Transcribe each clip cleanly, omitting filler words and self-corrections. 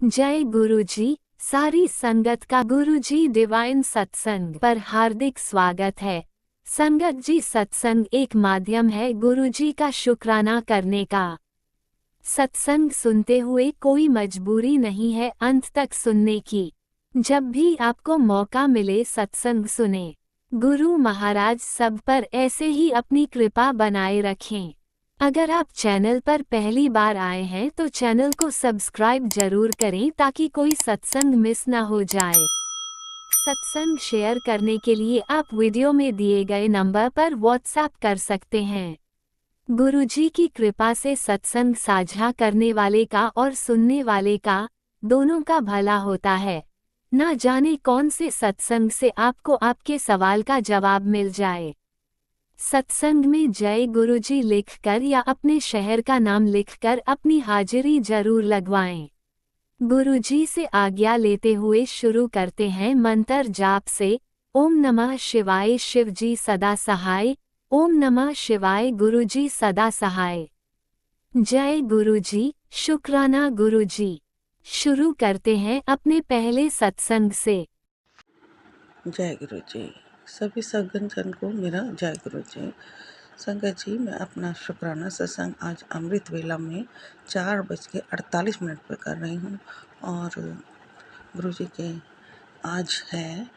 जय गुरुजी। सारी संगत का गुरुजी डिवाइन सत्संग पर हार्दिक स्वागत है। संगत जी, सत्संग एक माध्यम है गुरुजी का शुक्राना करने का। सत्संग सुनते हुए कोई मजबूरी नहीं है अंत तक सुनने की। जब भी आपको मौका मिले सत्संग सुने। गुरु महाराज सब पर ऐसे ही अपनी कृपा बनाए रखें। अगर आप चैनल पर पहली बार आए हैं तो चैनल को सब्सक्राइब जरूर करें ताकि कोई सत्संग मिस ना हो जाए। सत्संग शेयर करने के लिए आप वीडियो में दिए गए नंबर पर व्हाट्सएप कर सकते हैं। गुरुजी की कृपा से सत्संग साझा करने वाले का और सुनने वाले का दोनों का भला होता है। ना जाने कौन से सत्संग से आपको आपके सवाल का जवाब मिल जाए। सत्संग में जय गुरुजी लिखकर या अपने शहर का नाम लिखकर अपनी हाजिरी जरूर लगवाएं। गुरुजी से आज्ञा लेते हुए शुरू करते हैं मंत्र जाप से। ओम नमः शिवाय, शिवजी सदा सहाय। ओम नमः शिवाय, गुरुजी सदा सहाय। जय गुरुजी, शुक्राना गुरुजी। शुरू करते हैं अपने पहले सत्संग से। जय गुरु जी। सभी सज्जन जन को मेरा जय गुरु जी। संगत जी, मैं अपना शुक्राना सत्संग आज अमृत वेला में 4:48 पर कर रही हूँ। और गुरु जी के आज है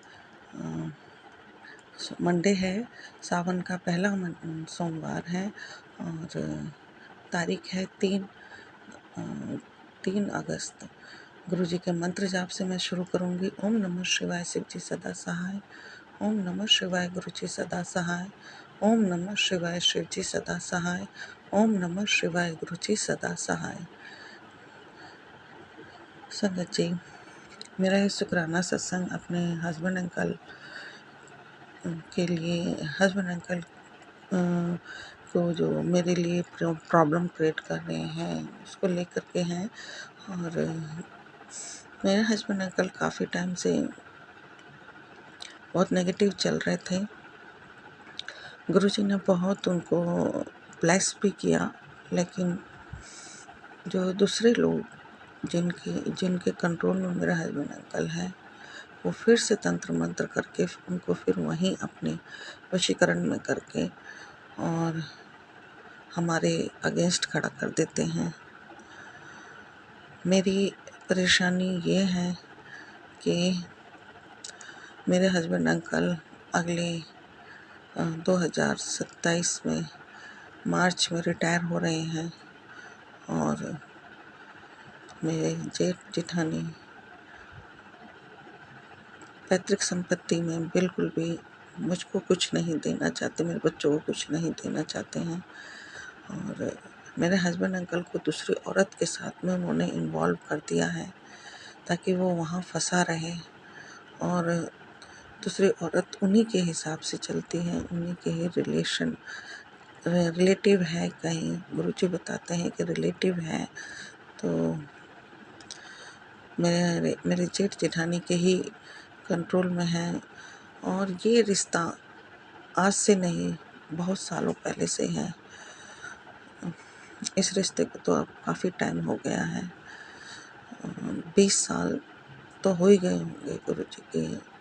मंडे है, सावन का पहला सोमवार है और तारीख है 3 अगस्त। गुरु जी के मंत्र जाप से मैं शुरू करूँगी। ओम नमः शिवाय, शिव जी सदा सहाय। ओम नमः शिवाय, गुरु जी सदा सहाय। ओम नमः शिवाय, शिव जी सदा सहाय। ओम नमः शिवाय, गुरु जी सदा सहाय। संगत जी, मेरा ये शुक्राना सत्संग अपने हस्बैंड अंकल के लिए, हस्बैंड अंकल को जो मेरे लिए प्रॉब्लम क्रिएट कर रहे हैं उसको लेकर के हैं। और मेरे हस्बैंड अंकल काफ़ी टाइम से बहुत नेगेटिव चल रहे थे। गुरुजी ने बहुत उनको ब्लेस भी किया, लेकिन जो दूसरे लोग जिनके कंट्रोल में मेरा हस्बैंड अंकल है, वो फिर से तंत्र मंत्र करके उनको फिर वहीं अपने वशीकरण में करके और हमारे अगेंस्ट खड़ा कर देते हैं। मेरी परेशानी ये है कि मेरे हस्बैंड अंकल अगले 2027 में मार्च में रिटायर हो रहे हैं और मेरे जेठ जेठानी पैतृक संपत्ति में बिल्कुल भी मुझको कुछ नहीं देना चाहते, मेरे बच्चों को कुछ नहीं देना चाहते हैं। और मेरे हस्बैंड अंकल को दूसरी औरत के साथ में उन्होंने इन्वॉल्व कर दिया है ताकि वो वहाँ फंसा रहे। और दूसरी औरत उन्हीं के हिसाब से चलती है, उन्हीं के ही रिलेटिव है। कहीं गुरुजी बताते हैं कि रिलेटिव है, तो मेरे जेठ जेठानी के ही कंट्रोल में है। और ये रिश्ता आज से नहीं, बहुत सालों पहले से है। इस रिश्ते को तो अब काफ़ी टाइम हो गया है, 20 साल तो हो ही गए होंगे गुरुजी के।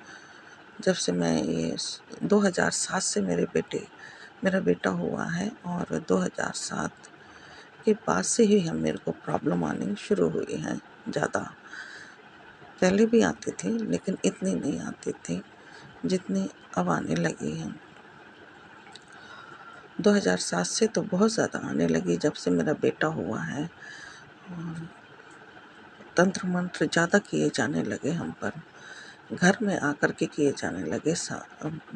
जब से मैं ये 2007 से मेरा बेटा हुआ है और 2007 के बाद से ही मेरे को प्रॉब्लम आनी शुरू हुई है। ज़्यादा पहले भी आती थी लेकिन इतनी नहीं आती थी जितनी अब आने लगी हैं। 2007 से तो बहुत ज़्यादा आने लगी जब से मेरा बेटा हुआ है। और तंत्र मंत्र ज़्यादा किए जाने लगे हम पर, घर में आकर के किए जाने लगे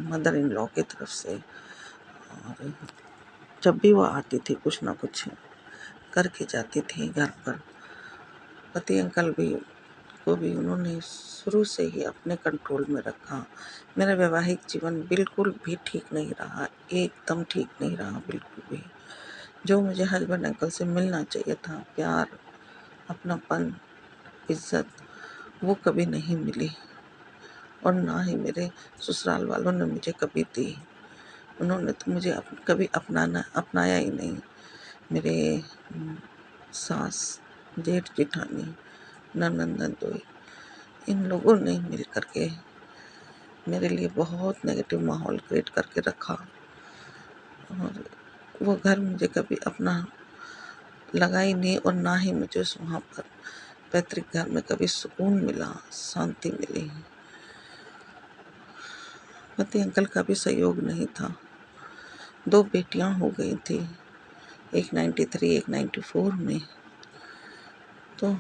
मदर इन लॉ की तरफ से। और जब भी वो आती थी कुछ ना कुछ करके जाती थी घर पर। पति अंकल को भी उन्होंने शुरू से ही अपने कंट्रोल में रखा। मेरा वैवाहिक जीवन बिल्कुल भी ठीक नहीं रहा, एकदम ठीक नहीं रहा बिल्कुल भी। जो मुझे हस्बैंड अंकल से मिलना चाहिए था, प्यार, अपनापन, इज्जत, वो कभी नहीं मिली। और ना ही मेरे ससुराल वालों ने मुझे कभी दी। उन्होंने तो मुझे कभी अपनाया ही नहीं। मेरे सास, जेठ जेठानी ननंद नंदोई, इन लोगों ने मिल करके मेरे लिए बहुत नेगेटिव माहौल क्रिएट करके रखा। और वो घर मुझे कभी अपना लगा ही नहीं, और ना ही मुझे वहाँ पर पैतृक घर में कभी सुकून मिला, शांति मिली। पति अंकल का भी सहयोग नहीं था। 2 बेटियां हो गई थी, एक 93 एक 94 में। तो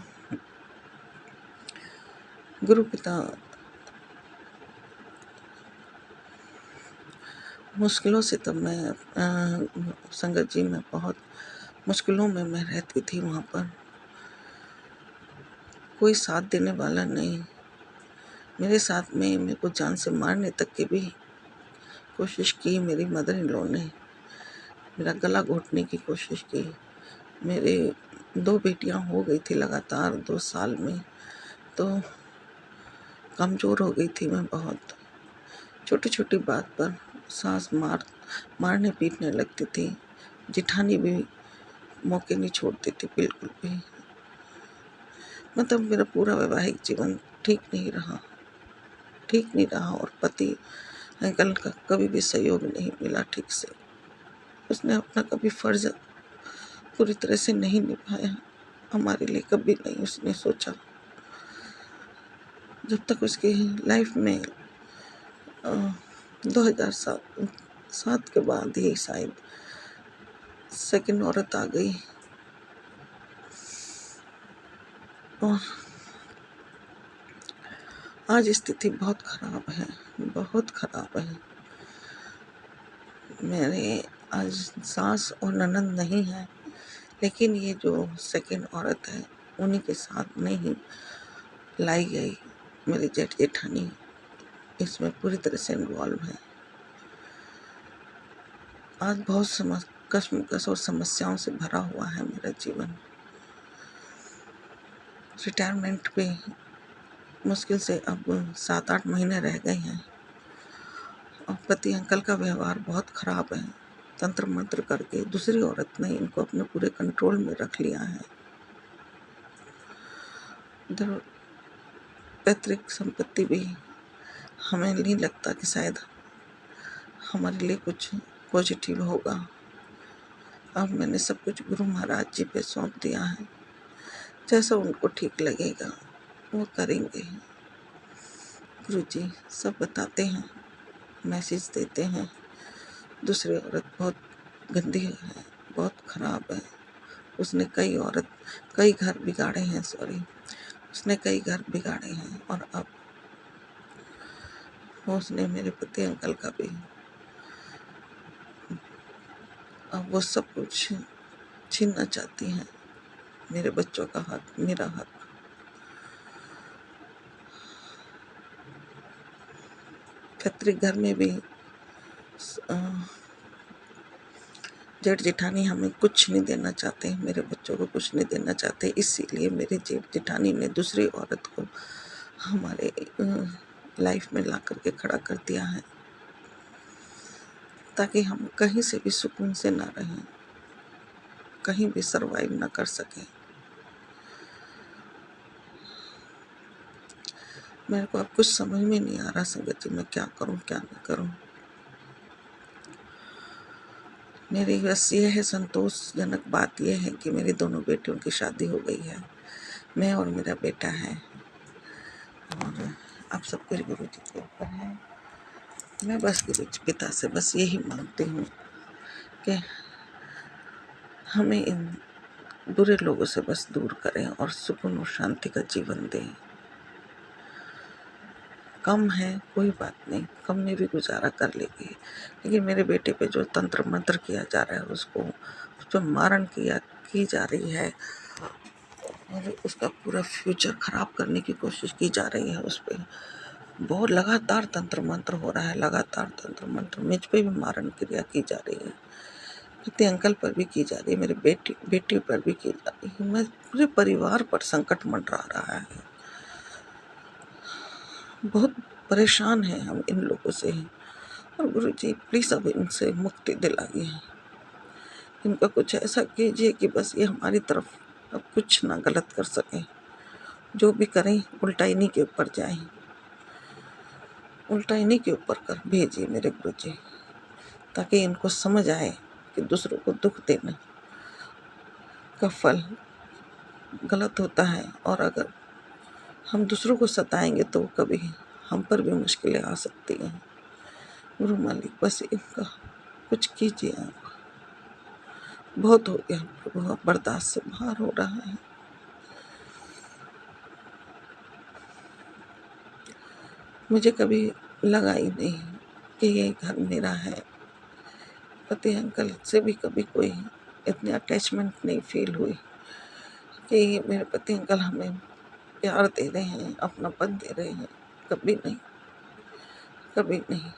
गुरु पिता मुश्किलों से, तब मैं संगत जी में बहुत मुश्किलों में मैं रहती थी। वहाँ पर कोई साथ देने वाला नहीं। मेरे साथ में मेरे को जान से मारने तक की भी कोशिश की। मेरी मदर इन लॉ ने मेरा गला घोटने की कोशिश की। मेरे 2 बेटियां हो गई थी लगातार 2 साल में, तो कमज़ोर हो गई थी मैं बहुत। छोटी छोटी बात पर सास मारने पीटने लगती थी। जिठानी भी मौके नहीं छोड़ती थी बिल्कुल भी। मतलब मेरा पूरा वैवाहिक जीवन ठीक नहीं रहा, और पति अंकल का कभी भी सहयोग नहीं मिला ठीक से। उसने अपना कभी फर्ज पूरी तरह से नहीं निभाया, हमारे लिए कभी नहीं उसने सोचा। जब तक उसकी लाइफ में 2007 के बाद ही शायद सेकंड औरत आ गई, और आज स्थिति बहुत खराब है, बहुत खराब है। मेरे आज सास और ननंद नहीं है, लेकिन ये जो सेकंड औरत है उन्हीं के साथ में ही लाई गई। मेरी जेठ जेठानी इसमें पूरी तरह से इन्वॉल्व है। आज बहुत कश्मकश और समस्याओं से भरा हुआ है मेरा जीवन। रिटायरमेंट पे मुश्किल से अब 7-8 महीने रह गए हैं, और पति अंकल का व्यवहार बहुत खराब है। तंत्र मंत्र करके दूसरी औरत ने इनको अपने पूरे कंट्रोल में रख लिया है। इधर पैतृक संपत्ति भी हमें नहीं लगता कि शायद हमारे लिए कुछ पॉजिटिव होगा। अब मैंने सब कुछ गुरु महाराज जी पे सौंप दिया है। जैसा उनको ठीक लगेगा वो करेंगे। गुरु जी सब बताते हैं, मैसेज देते हैं। दूसरी औरत बहुत गंदी है, बहुत खराब है। उसने कई घर बिगाड़े हैं, उसने कई घर बिगाड़े हैं, और अब उसने मेरे पति अंकल का भी, अब वो सब कुछ छीनना चाहती हैं। मेरे बच्चों का हक, मेरा हक। पैतृक घर में भी जेठ जेठानी हमें कुछ नहीं देना चाहते, मेरे बच्चों को कुछ नहीं देना चाहते। इसीलिए मेरे जेठ जेठानी ने दूसरी औरत को हमारे लाइफ में ला करके खड़ा कर दिया है, ताकि हम कहीं से भी सुकून से ना रहें, कहीं भी सरवाइव ना कर सकें। मेरे को अब कुछ समझ में नहीं आ रहा संगत जी, मैं क्या करूं क्या नहीं करूं। मेरी बस ये है, संतोषजनक बात यह है कि मेरी दोनों बेटियों की शादी हो गई है, मैं और मेरा बेटा है, और अब सब कुछ गुरु जी के ऊपर है। मैं बस गुरु जी पिता से बस यही मांगती हूँ कि हमें इन बुरे लोगों से बस दूर करें और सुकून और शांति का जीवन दें। कम है कोई बात नहीं, कम में भी गुजारा कर लेगी, लेकिन मेरे बेटे पे जो तंत्र मंत्र किया जा रहा है, उस पर मारण की जा रही है, और उसका पूरा फ्यूचर खराब करने की कोशिश की जा रही है। उस पर बहुत लगातार तंत्र मंत्र हो रहा है, लगातार तंत्र मंत्र। मुझ पे भी मारण क्रिया की जा रही है, पति अंकल पर भी की जा रही है, मेरे बेटी पर भी की जा रही है। मैं पूरे परिवार पर संकट मंडरा रहा है। बहुत परेशान हैं हम इन लोगों से, और गुरु जी प्लीज़ अब इनसे मुक्ति दिलाइए। इनका कुछ ऐसा कीजिए कि बस ये हमारी तरफ अब कुछ ना गलत कर सकें, जो भी करें उल्टा इन्हीं के ऊपर जाए, उल्टा इन्हीं के ऊपर कर भेजिए मेरे गुरुजी, ताकि इनको समझ आए कि दूसरों को दुख देने का फल गलत होता है, और अगर हम दूसरों को सताएंगे तो कभी हम पर भी मुश्किलें आ सकती हैं। गुरु मालिक बस इनका कुछ कीजिए आप। बहुत हो गया प्रभु, अब बर्दाश्त से बाहर हो रहा है। मुझे कभी लगा ही नहीं कि ये घर मेरा है। पति अंकल से भी कभी कोई इतनी अटैचमेंट नहीं फील हुई कि ये मेरे पति अंकल हमें प्यार दे रहे हैं, अपनापन दे रहे हैं। कभी नहीं, कभी नहीं।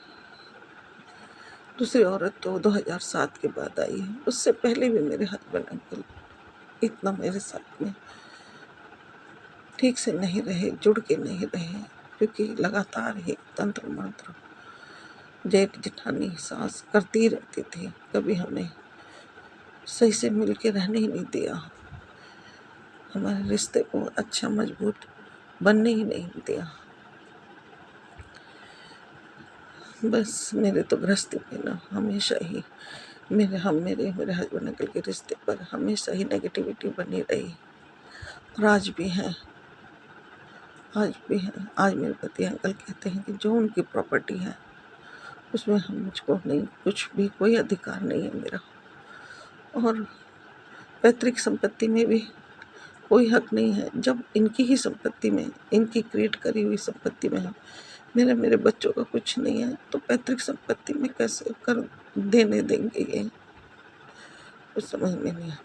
दूसरी औरत तो 2007 के बाद आई है, उससे पहले भी मेरे हस्बैंड अंकल इतना मेरे साथ में ठीक से नहीं रहे, जुड़ के नहीं रहे, क्योंकि लगातार ही तंत्र मंत्र जेठ जेठानी सास करती रहती थी। कभी हमें सही से मिल के रहने ही नहीं दिया, हमारे रिश्ते को अच्छा मजबूत बनने ही नहीं दिया। बस मेरे तो गृहस्थी में ना हमेशा ही मेरे हस्बैंड अंकल के रिश्ते पर हमेशा ही नेगेटिविटी बनी रही, और आज भी है, आज भी है। आज मेरे पति अंकल कहते हैं कि जो उनकी प्रॉपर्टी है उसमें हम मुझको नहीं, कुछ भी कोई अधिकार नहीं है मेरा, और पैतृक संपत्ति में भी कोई हक नहीं है। जब इनकी ही संपत्ति में, इनकी क्रिएट करी हुई संपत्ति में मेरे बच्चों का कुछ नहीं है, तो पैतृक संपत्ति में कैसे कर देने देंगे ये, कुछ समझ में नहीं आता।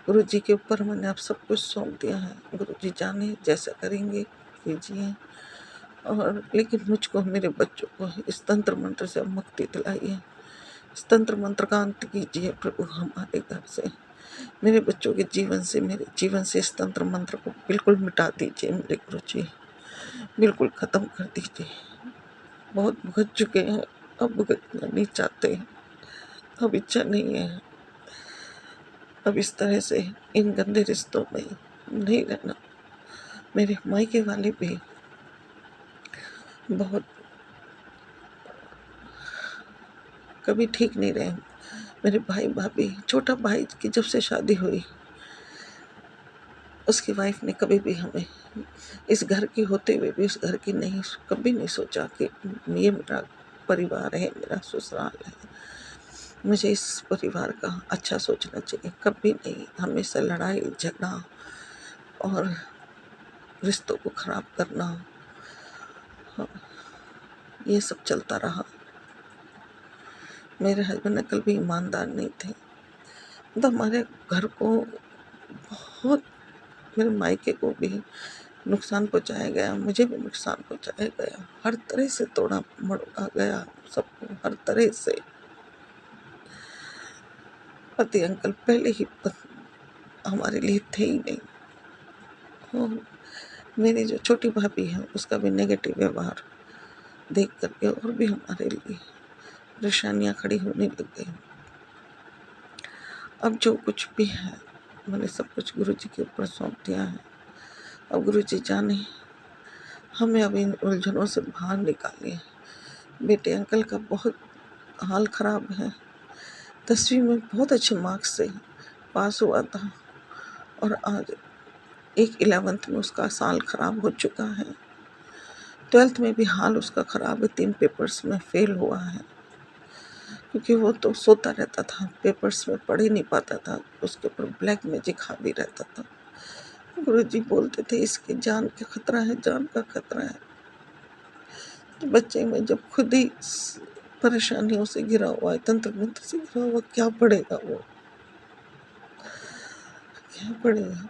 गुरु जी के ऊपर मैंने अब सब कुछ सौंप दिया है। गुरु जी जाने जैसा करेंगे कीजिए, और लेकिन मुझको, मेरे बच्चों को इस तंत्र मंत्र से मुक्ति दिलाइए। इस तंत्र मंत्र का अंत कीजिए प्रभु हमारे घर से, मेरे बच्चों के जीवन से, मेरे जीवन से इस तंत्र मंत्र को बिल्कुल मिटा दीजिए मेरे गुरु जी, बिल्कुल ख़त्म कर दीजिए। बहुत भुगत चुके हैं, अब भुगतना नहीं चाहते, अब इच्छा नहीं है, अब इस तरह से इन गंदे रिश्तों में नहीं रहना। मेरे मायके वाले भी बहुत कभी ठीक नहीं रहे। मेरे भाई भाभी, छोटा भाई की जब से शादी हुई, उसकी वाइफ ने कभी भी हमें इस घर की होते हुए भी उस घर की नहीं, कभी नहीं सोचा कि ये मेरा परिवार है, मेरा ससुराल है, मुझे इस परिवार का अच्छा सोचना चाहिए। कभी नहीं, हमेशा लड़ाई झगड़ा और रिश्तों को खराब करना, ये सब चलता रहा। मेरे हस्बैंड अंकल भी ईमानदार नहीं थे, तो हमारे घर को बहुत, मेरे मायके को भी नुकसान पहुंचाया गया, मुझे भी नुकसान पहुंचाया गया, हर तरह से तोड़ा मरोड़ा गया सबको, हर तरह से। पति अंकल पहले ही हमारे लिए थे ही नहीं, और मेरी जो छोटी भाभी है उसका भी नेगेटिव व्यवहार देख करके और भी हमारे लिए परेशानियां खड़ी होने लग गई। अब जो कुछ भी है मैंने सब कुछ गुरु जी के ऊपर सौंप दिया है। अब गुरु जी जाने हमें अब इन उलझनों से बाहर निकालिए। बेटे अंकल का बहुत हाल खराब है, 10वीं में बहुत अच्छे मार्क्स से पास हुआ था, और आज एक 11th में उसका साल खराब हो चुका है। 12th में भी हाल उसका खराब है, 3 पेपर्स में फेल हुआ है, क्योंकि वो तो सोता रहता था, पेपर्स में पढ़ ही नहीं पाता था, उसके ऊपर ब्लैक मैजिक हावी रहता था। गुरुजी बोलते थे इसकी जान का खतरा है, जान का खतरा है। तो बच्चे में जब खुद ही परेशानियों से घिरा हुआ है, तंत्र मंत्र से घिरा हुआ, क्या पढ़ेगा वो, क्या पढ़ेगा।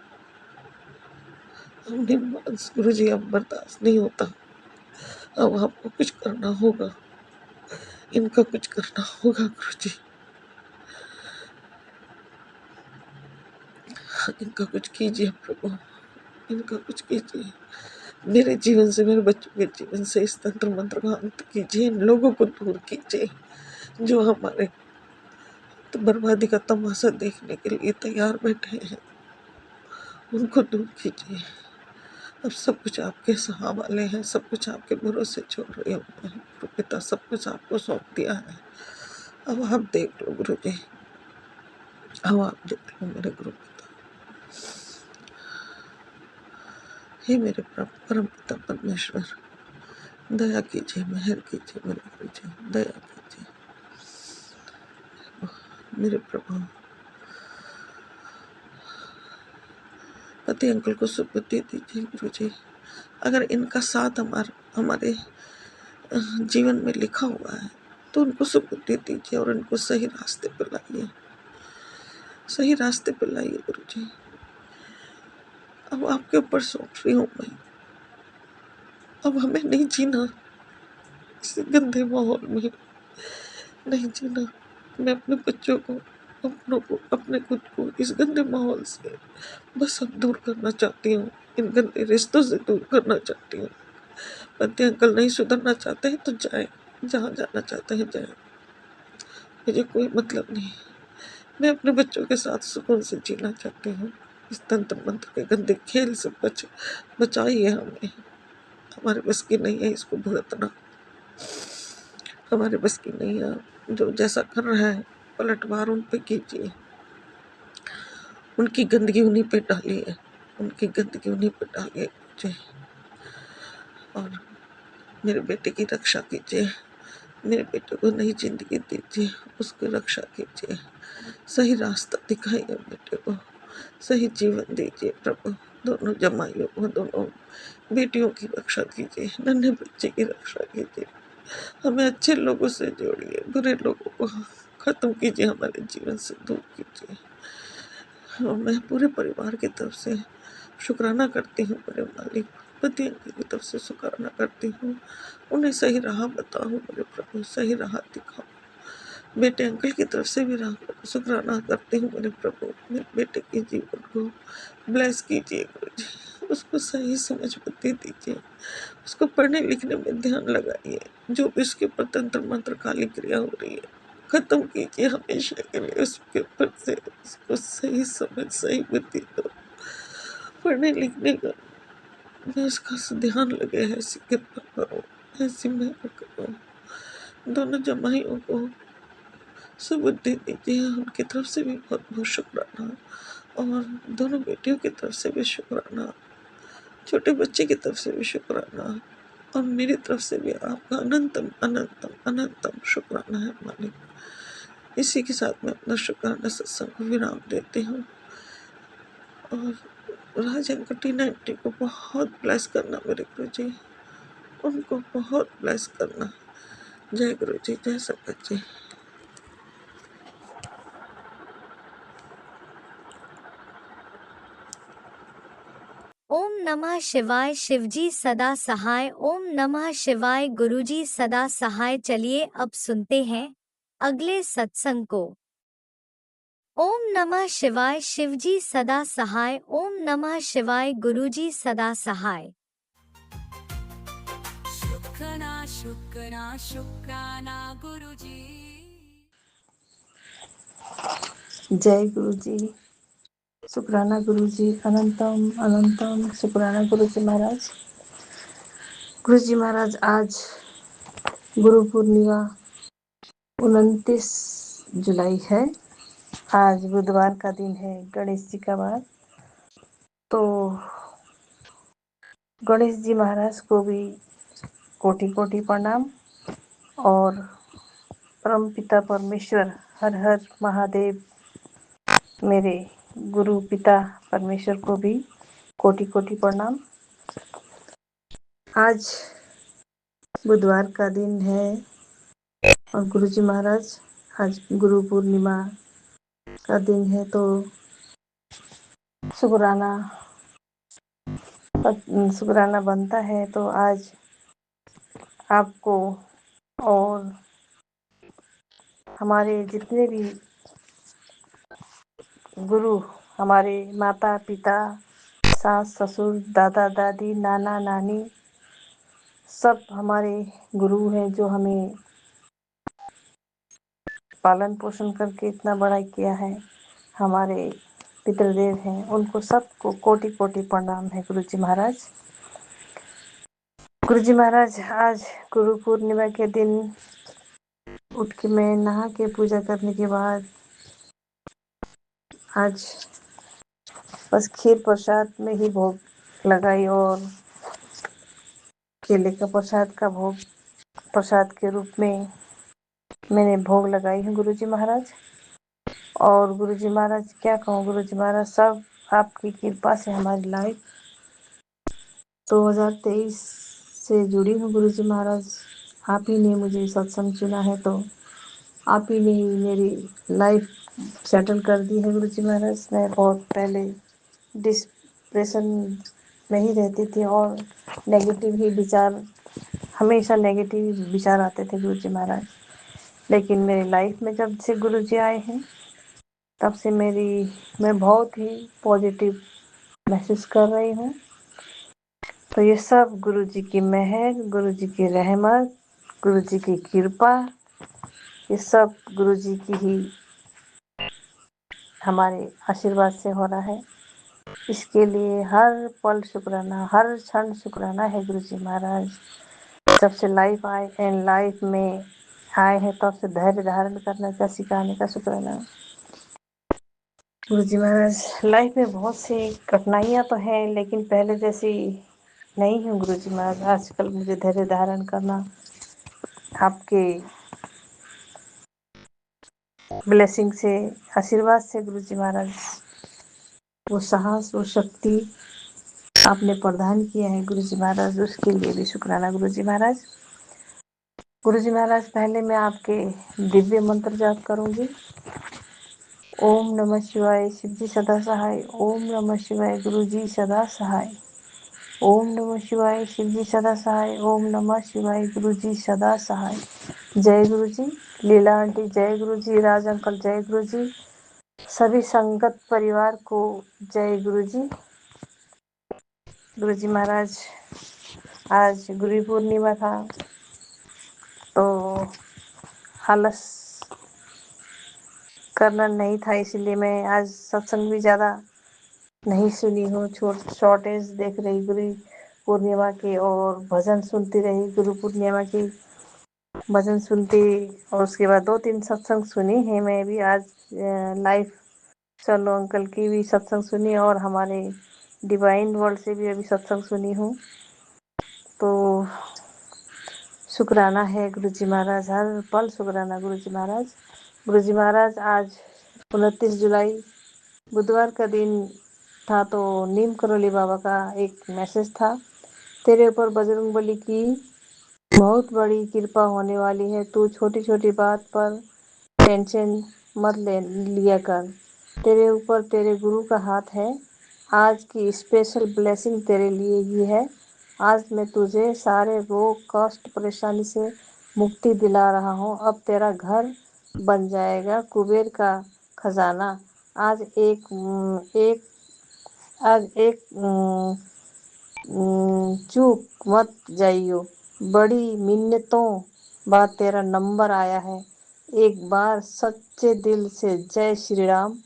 गुरुजी अब बर्दाश्त नहीं होता, अब आपको कुछ करना होगा, इनका कुछ करना होगा गुरुजी, इनका कुछ कीजिए प्रभु, इनका कुछ कीजिए। मेरे जीवन से, मेरे बच्चों के जीवन से इस तंत्र मंत्र का अंत कीजिए, इन लोगों को दूर कीजिए जो हमारे तो बर्बादी का तमाशा देखने के लिए तैयार बैठे हैं, उनको दूर कीजिए। अब सब कुछ आपके हवाले है, सब कुछ आपके भरोसे छोड़ रही हूँ मैं। गुरु पिता, सब कुछ आपको सौंप दिया है। अब आप देख लो गुरु जी, अब आप देख लो मेरे गुरु पिता। हे मेरे परम पिता परमेश्वर, दया कीजिए, मेहर कीजिए मेरे गुरु जी, दया कीजिए मेरे प्रभु। पति अंकल को सुबुद्धि दीजिए गुरु जी। अगर इनका साथ हमारे जीवन में लिखा हुआ है तो उनको सुबुद्धि दीजिए और उनको सही रास्ते पर लाइए, सही रास्ते पर लाइए गुरु जी। अब आपके ऊपर सौंप रही हूँ मैं। अब हमें नहीं जीना इस गंदे माहौल में, नहीं जीना। मैं अपने बच्चों को, अपनों को, अपने खुद को इस गंदे माहौल से बस अब दूर करना चाहती हूँ, इन गंदे रिश्तों से दूर करना चाहती हूँ। पति अंकल नहीं सुधरना चाहते हैं तो जाए, जहाँ जाना चाहते हैं जाए, मुझे कोई मतलब नहीं। मैं अपने बच्चों के साथ सुकून से जीना चाहती हूँ। इस तंत्र मंत्र के गंदे खेल से बचाइए हमें। हमारे बस की नहीं है इसको भुगतना, हमारे बस की नहीं है। जो जैसा कर रहा है पलटवार उन पे कीजिए, उनकी गंदगी उन्हीं पे डालिए, उनकी गंदगी उन्हीं पे डालिए मुझे। और मेरे बेटे की रक्षा कीजिए, मेरे बेटे को नई जिंदगी दीजिए, उसकी रक्षा कीजिए, सही रास्ता दिखाइए बेटे को, सही जीवन दीजिए प्रभु। दोनों जमाइयों को, दोनों बेटियों की रक्षा कीजिए, नन्हे बच्चे की रक्षा कीजिए। हमें अच्छे लोगों से जोड़िए, बुरे लोगों को खत्म कीजिए, हमारे जीवन से दूर कीजिए। और मैं पूरे परिवार की तरफ से शुक्राना करती हूँ मेरे मालिक, पति अंकल की तरफ से शुक्राना करती हूँ। उन्हें सही राह बताओ मेरे प्रभु, सही राह दिखाओ। बेटे अंकल की तरफ से भी शुक्राना करती हूँ मेरे प्रभु। मेरे बेटे के जीवन को ब्लेस कीजिए गुरु जी, उसको सही समझ बुद्धि दीजिए, उसको पढ़ने लिखने में ध्यान लगाइए। जो भी उसके ऊपर तंत्र मंत्र काली क्रिया हो रही है खत्म कीजिए हमेशा के लिए, उसके ऊपर से उसको सही समझ, सही बुद्धि दो। पढ़ने लिखने का मैं उसका ध्यान लगे, ऐसी कृपा करो, ऐसी मेहर करो। दोनों जमाइयों को सुबुद्धि दीजिए, उनकी तरफ से भी बहुत बहुत शुक्राना। और दोनों बेटियों की तरफ से भी शुक्राना, छोटे बच्चे की तरफ से भी शुक्राना, और मेरी तरफ से भी आपका अनंतम अनंतम अनंतम शुक्राना है मालिक। इसी के साथ मैं अपना शुक्राना सत्संग को विराम देती हूँ। और राज अंकटी 90 को बहुत ब्लेस करना मेरे गुरु जी, उनको बहुत ब्लेस करना। जय गुरु जी, जय संगत जी। ओम नमः शिवाय। शिवजी सदा सहाय। ओम नमः शिवाय। गुरुजी सदा सहाय। चलिए अब सुनते हैं अगले सत्संग को। ओम नमः शिवाय। शिवजी सदा सहाय। ओम नमः शिवाय। गुरुजी सदा सहाय। शुक्राना शुक्राना शुक्राना गुरुजी। जय गुरु जी, शुक्राना गुरु जी, अनंतम अनंतम शुक्राना गुरु जी महाराज। गुरु जी महाराज, आज गुरु पूर्णिमा 29 जुलाई है। आज बुधवार का दिन है, गणेश जी का वार। तो गणेश जी महाराज को भी कोटि कोटि प्रणाम, और परम पिता परमेश्वर हर हर महादेव मेरे गुरु पिता परमेश्वर को भी कोटि कोटि प्रणाम। आज बुधवार का दिन है और गुरु जी महाराज आज गुरु पूर्णिमा का दिन है, तो शुक्राना बनता है। तो आज आपको और हमारे जितने भी गुरु, हमारे माता पिता, सास ससुर, दादा दादी, नाना नानी, सब हमारे गुरु हैं, जो हमें पालन पोषण करके इतना बड़ा किया है। हमारे पितृदेव हैं, उनको सबको कोटि कोटि प्रणाम है गुरु जी महाराज। गुरु जी महाराज, आज गुरु पूर्णिमा के दिन उठ के मैं नहा के पूजा करने के बाद आज बस खीर प्रसाद में ही भोग लगाई और केले का प्रसाद के रूप में मैंने भोग लगाई है गुरु जी महाराज। और गुरु जी महाराज क्या कहूँ, गुरु जी महाराज सब आपकी कृपा से हमारी लाइफ 2023 से जुड़ी हूँ गुरु जी महाराज। आप ही ने मुझे सत्संग चुना है, तो आप ही ने ही मेरी लाइफ सेटल कर दी है गुरु जी महाराज। मैं बहुत पहले डिप्रेशन में ही रहती थी और नेगेटिव ही विचार, हमेशा नेगेटिव विचार आते थे गुरु जी महाराज। लेकिन मेरी लाइफ में जब से गुरु जी आए हैं, तब से मैं बहुत ही पॉजिटिव महसूस कर रही हूँ। तो ये सब गुरु जी की मेहर, गुरु जी की रहमत, गुरु जी की कृपा, ये सब गुरु जी की ही हमारे आशीर्वाद से हो रहा है। इसके लिए हर पल शुक्राना, हर क्षण शुक्राना है गुरु जी महाराज। जब से लाइफ में आए हैं, तब से धैर्य धारण करने का, सिखाने का शुक्राना गुरु जी महाराज। लाइफ में बहुत सी कठिनाइयाँ तो हैं, लेकिन पहले जैसी नहीं हूँ गुरु जी महाराज। आजकल मुझे धैर्य धारण करना आपके ब्लेसिंग से, आशीर्वाद से गुरु जी महाराज, वो साहस, वो शक्ति आपने प्रदान किया है गुरु जी महाराज, उसके लिए भी शुक्राना गुरु जी महाराज। गुरु जी महाराज, पहले मैं आपके दिव्य मंत्र जाप करूंगी। ओम नमः शिवाय, शिव जी सदा सहाय। ओम नमः शिवाय, गुरु जी सदा सहाय। ओम नमः शिवाय, शिव जी सदा सहाय। ओम नमः शिवाय, गुरु जी सदा सहाय। जय गुरु जी। लीला आंटी जय गुरु जी। राज अंकल जय गुरु जी। सभी संगत परिवार को जय गुरु जी। गुरु जी महाराज, आज गुरु पूर्णिमा था, तो आलस करना नहीं था, इसलिए मैं आज सत्संग भी ज़्यादा नहीं सुनी हूँ। शॉर्टेज देख रही गुरु पूर्णिमा की, और भजन सुनती रही गुरु पूर्णिमा की, भजन सुनती। और उसके बाद 2-3 सत्संग सुनी है मैं भी। आज लाइव चलो अंकल की भी सत्संग सुनी, और हमारे डिवाइन वर्ल्ड से भी अभी सत्संग सुनी हूँ। तो शुक्राना है गुरु जी महाराज, हर पल शुक्राना गुरु जी महाराज। गुरु जी महाराज, आज 29 जुलाई बुधवार का दिन था, तो नीम करोली बाबा का एक मैसेज था। तेरे ऊपर बजरंगबली की बहुत बड़ी कृपा होने वाली है, तू छोटी छोटी बात पर टेंशन मत लिया कर। तेरे ऊपर तेरे गुरु का हाथ है। आज की स्पेशल ब्लेसिंग तेरे लिए ही है। आज मैं तुझे सारे रोग, कष्ट, परेशानी से मुक्ति दिला रहा हूँ। अब तेरा घर बन जाएगा कुबेर का खजाना। आज एक चूक मत जाइयो, बड़ी मिन्नतों बाद तेरा नंबर आया है। एक बार सच्चे दिल से जय श्री राम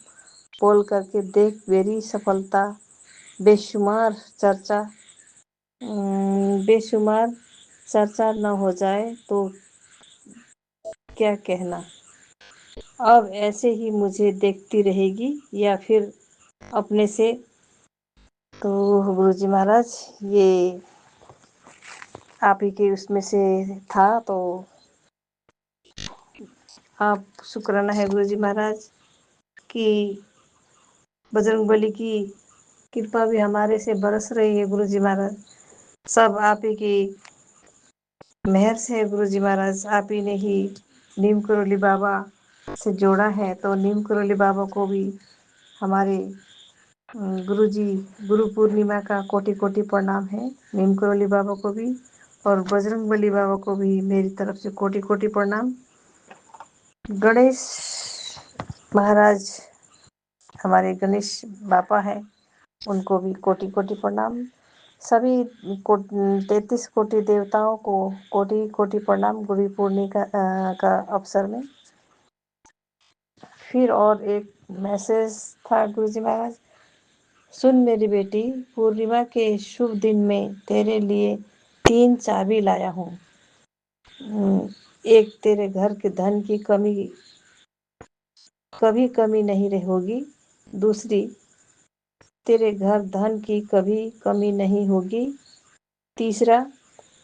बोल करके देख, मेरी सफलता बेशुमार चर्चा बेशुमार चर्चा न हो जाए तो क्या कहना। अब ऐसे ही मुझे देखती रहेगी या फिर अपने से। तो गुरु जी महाराज, ये आप ही के उसमें से था, तो आप शुक्राना है गुरु जी महाराज कि बजरंगबली की कृपा भी हमारे से बरस रही है गुरु जी महाराज। सब आप ही की मेहर से है गुरु जी महाराज। आप ही ने ही नीम करोली बाबा से जोड़ा है, तो नीम करोली बाबा को भी हमारे गुरु जी गुरु पूर्णिमा का कोटि कोटि प्रणाम है। नीम करोली बाबा को भी और बजरंगबली बाबा को भी मेरी तरफ से कोटि कोटि प्रणाम। गणेश महाराज, हमारे गणेश बापा है, उनको भी कोटि कोटि प्रणाम। सभी 33 कोटि देवताओं को कोटि कोटि प्रणाम गुरु पूर्णिमा का अवसर में। फिर और एक मैसेज था गुरुजी महाराज, सुन मेरी बेटी, पूर्णिमा के शुभ दिन में तेरे लिए 3 चाबी लाया हूँ। एक, तेरे घर के धन की कभी कमी नहीं होगी। दूसरी, तेरे घर धन की कभी कमी नहीं होगी। तीसरा,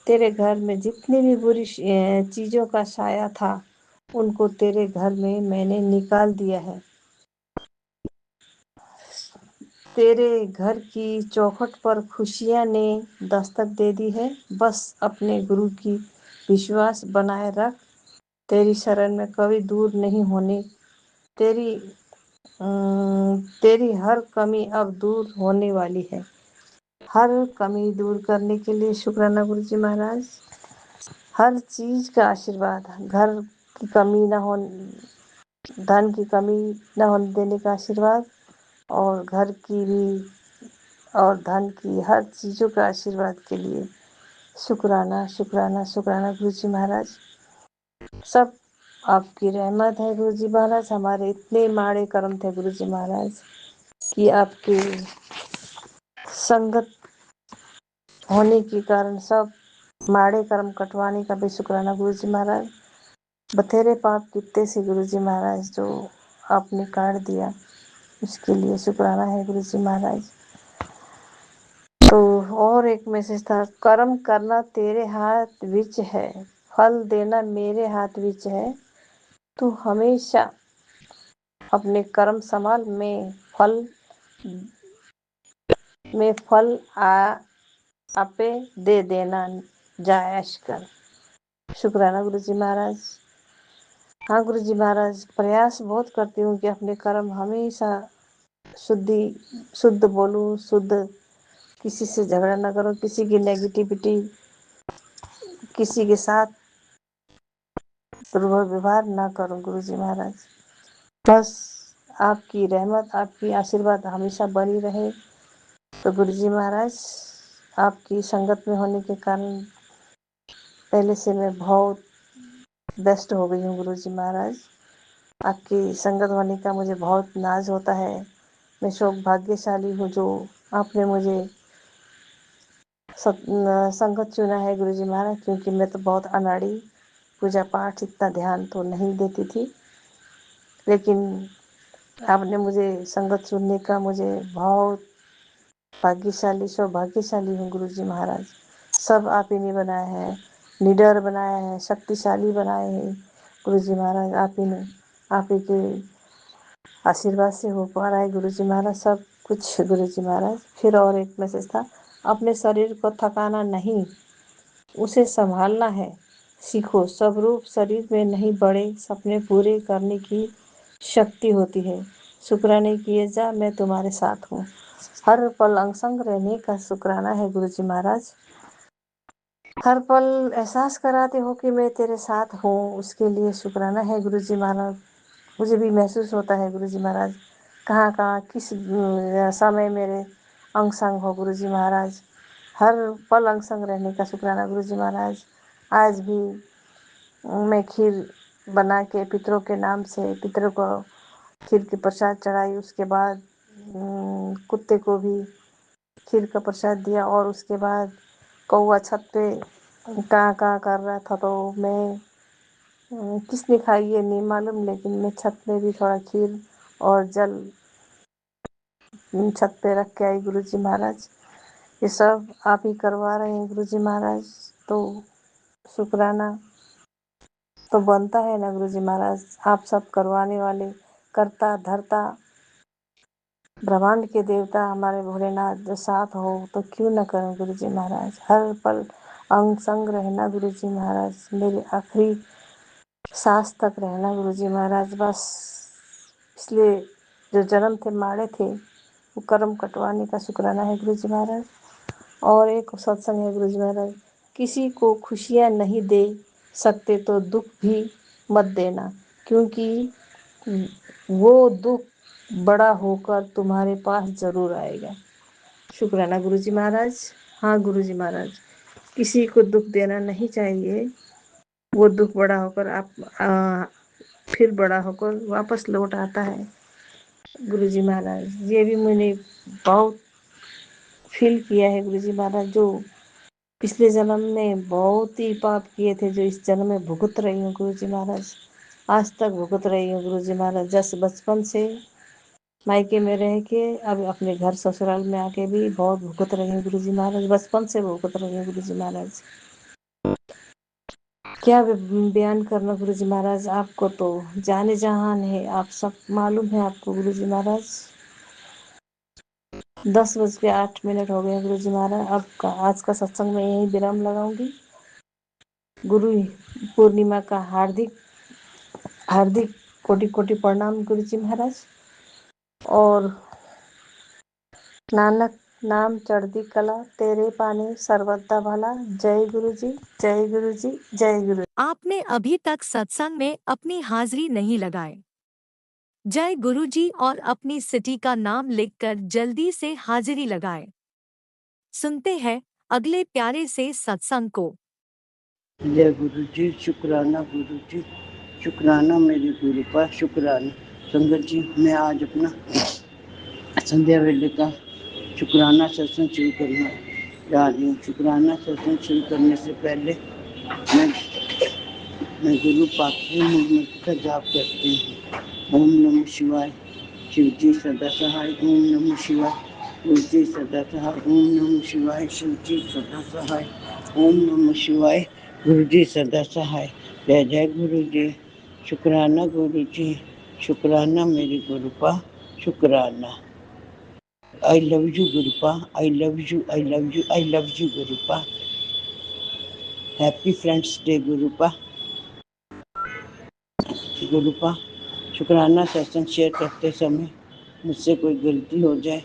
तेरे घर में जितनी भी बुरी चीज़ों का साया था उनको तेरे घर में मैंने निकाल दिया है। तेरे घर की चौखट पर खुशियाँ ने दस्तक दे दी है। बस अपने गुरु की विश्वास बनाए रख। तेरी शरण में कभी दूर नहीं होने। तेरी हर कमी अब दूर होने वाली है। हर कमी दूर करने के लिए शुक्राना गुरुजी महाराज। हर चीज़ का आशीर्वाद, घर की कमी ना हो, धन की कमी ना होने देने का आशीर्वाद, और घर की भी और धन की हर चीज़ों का आशीर्वाद के लिए शुक्राना शुक्राना शुक्राना गुरुजी महाराज। सब आपकी रहमत है गुरुजी महाराज। हमारे इतने माड़े कर्म थे गुरुजी महाराज कि आपकी संगत होने के कारण सब माड़े कर्म कटवाने का भी शुक्राना गुरुजी महाराज। बथेरे पाप कितने से गुरुजी महाराज जो आपने काट दिया, उसके लिए शुक्राना है गुरुजी महाराज। तो और एक मैसेज था, कर्म करना तेरे हाथ विच है, फल देना मेरे हाथ विच है। तू हमेशा अपने कर्म संभाल, में फल आपे दे देना, जायश कर। शुक्राना गुरुजी महाराज। हाँ गुरुजी महाराज, प्रयास बहुत करती हूँ कि अपने कर्म हमेशा शुद्ध बोलूँ, शुद्ध, किसी से झगड़ा ना करूँ, किसी की नेगेटिविटी, किसी के साथ दुर्व्यवहार ना करूँ गुरुजी महाराज। बस आपकी रहमत, आपकी आशीर्वाद हमेशा बनी रहे। तो गुरुजी महाराज, आपकी संगत में होने के कारण पहले से मैं बहुत बेस्ट हो गई हूँ गुरुजी महाराज। आपकी संगत होने का मुझे बहुत नाज होता है। मैं सौभाग्यशाली हूँ जो आपने मुझे संगत चुना है गुरुजी महाराज, क्योंकि मैं तो बहुत अनाड़ी, पूजा पाठ इतना ध्यान तो नहीं देती थी, लेकिन आपने मुझे संगत चुनने का मुझे बहुत सौभाग्यशाली हूँ गुरुजी महाराज। सब आप ही ने बनाया है, निडर बनाया है, शक्तिशाली बनाए हैं गुरुजी महाराज। आप ही ने, आप ही के आशीर्वाद से हो पा रहा है गुरुजी महाराज सब कुछ गुरुजी महाराज। फिर और एक मैसेज था, अपने शरीर को थकाना नहीं, उसे संभालना है सीखो। सब रूप शरीर में नहीं, बड़े सपने पूरे करने की शक्ति होती है। शुक्राने किए जा, मैं तुम्हारे साथ हूँ। हर पल अंग रहने का शुक्राना है गुरुजी महाराज। हर पल एहसास कराते हो कि मैं तेरे साथ हूँ, उसके लिए शुक्राना है गुरुजी महाराज। मुझे भी महसूस होता है गुरुजी महाराज, कहाँ कहाँ किस समय मेरे अंग संग हो गुरुजी महाराज। हर पल अंग संग रहने का शुक्राना गुरुजी महाराज। आज भी मैं खीर बना के पितरों के नाम से पितरों को खीर के प्रसाद चढ़ाई, उसके बाद कुत्ते को भी खीर का प्रसाद दिया, और उसके बाद कौवा छत पे कहाँ कहाँ कर रहा था, तो मैं किसने खाई ये नहीं मालूम, लेकिन मैं छत में भी थोड़ा खीर और जल छत पे रख के आई गुरुजी महाराज। ये सब आप ही करवा रहे हैं गुरुजी महाराज, तो शुक्राना तो बनता है ना गुरुजी महाराज। आप सब करवाने वाले, करता धरता ब्रह्मांड के देवता हमारे भोलेनाथ जो साथ हो, तो क्यों न करें गुरुजी महाराज। हर पल अंग संग रहना गुरुजी महाराज, मेरे आखिरी सांस तक रहना गुरुजी महाराज। बस इसलिए जो जन्म थे माड़े थे, वो कर्म कटवाने का शुक्राना है गुरुजी महाराज। और एक सत्संग है गुरुजी महाराज, किसी को खुशियाँ नहीं दे सकते तो दुख भी मत देना, क्योंकि वो दुख बड़ा होकर तुम्हारे पास जरूर आएगा। शुक्राना गुरुजी महाराज। हाँ गुरुजी महाराज, किसी को दुख देना नहीं चाहिए, वो दुख बड़ा होकर फिर बड़ा होकर वापस लौट आता है। गुरुजी महाराज, ये भी मैंने बहुत फील किया है गुरुजी महाराज। जो पिछले जन्म में बहुत ही पाप किए थे, जो इस जन्म में भुगत रही हूँ गुरुजी महाराज, आज तक भुगत रही हूँ गुरुजी महाराज। जैसे बचपन से मायके में रह के अब अपने घर ससुराल में आके भी बहुत भुगत रही हूँ गुरुजी महाराज, बचपन से भुगत रही हूँ गुरुजी महाराज। क्या बयान करना गुरुजी महाराज, आपको तो जाने जहान है, आप सब मालूम है आपको गुरुजी महाराज। 10:08 हो गए गुरुजी महाराज। अब का आज का सत्संग में यही विराम लगाऊंगी। गुरु पूर्णिमा का हार्दिक हार्दिक कोटि कोटि प्रणाम गुरुजी महाराज। और नानक नाम चढ़ती कला, तेरे पानी सर्वदा भला। जय गुरुजी, जय गुरुजी, जय गुरु। आपने अभी तक सत्संग में अपनी हाजिरी नहीं लगाए। जय गुरुजी और अपनी सिटी का नाम लिखकर जल्दी से हाजिरी लगाए। सुनते हैं अगले प्यारे से सत्संग को। जय गुरु जी, शुक्राना गुरु जी, शुक्राना मेरे गुरु का शुक्राना। संगत जी, मैं आज अपना संध्या वेले का शुक्राना सत्संग शुरू करना जा रही हूँ। शुक्राना सत्संग शुरू करने से पहले मैं गुरु पाक की मूलमंत्र का जाप करती हूँ। ओम नमः शिवाय, शिव जी सदा सहाय। ओम नमः शिवाय, गुरु जी सदा सहाय। ओम नमः शिवाय, शिव जी सदा सहाय। ओम नमः शिवाय, गुरु जी सदा सहाय। जय जय गुरु जी, शुक्राना गुरु जी, शुक्राना मेरे गुरु का शुक्राना। I love you Gurupa, I love you, I love you, I love you Gurupa. Happy friends day Gurupa. Gurupa, शुक्राना सत्संग शेयर करते समय मुझसे कोई गलती हो जाए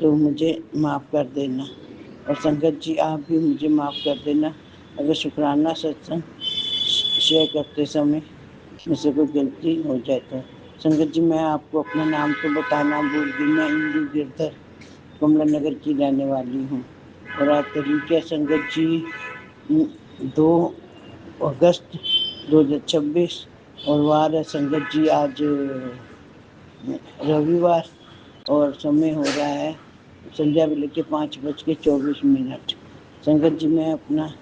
तो मुझे माफ़ कर देना, और संगत जी आप भी मुझे माफ़ कर देना अगर शुक्राना सत्संग शेयर करते समय मुझसे कोई गलती हो जाए तो। संगत जी, मैं आपको अपना नाम तो बताना भूल गई। मैं इंदू गिरधर कमला नगर की रहने वाली हूँ। और आज तारीख है संगत जी 2 अगस्त 2026 और वार है संगत जी आज रविवार, और समय हो रहा है संध्या वेले के 5:24। संगत जी, मैं अपना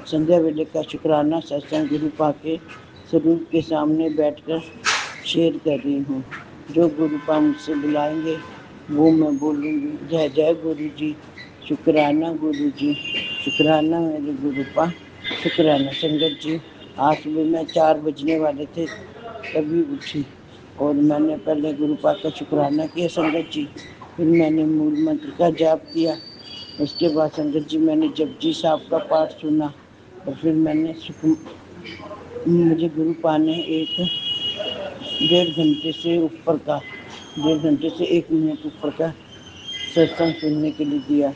संध्या वेले का शुक्राना सत्संग गुरु पाके स्वरूप के सामने बैठकर शेयर कर रही हूँ। जो गुरु पा मुझसे बुलाएंगे वो मैं बोलूँगी। जय जय गुरु जी, शुक्राना गुरु जी, शुक्राना मेरे गुरु पा शुक्राना। संगत जी, आज सुबह मैं 4 बजने वाले थे तभी उठी और मैंने पहले गुरु पा का शुक्राना किया संगत जी, फिर मैंने मूल मंत्र का जाप किया। उसके बाद संगत जी मैंने जपजी साहब का पाठ सुना, और फिर मैंने मुझे गुरु पा ने एक 1.5 घंटे से ऊपर का 1.5 घंटे से 1 मिनट ऊपर का सत्संग सुनने के लिए दिया,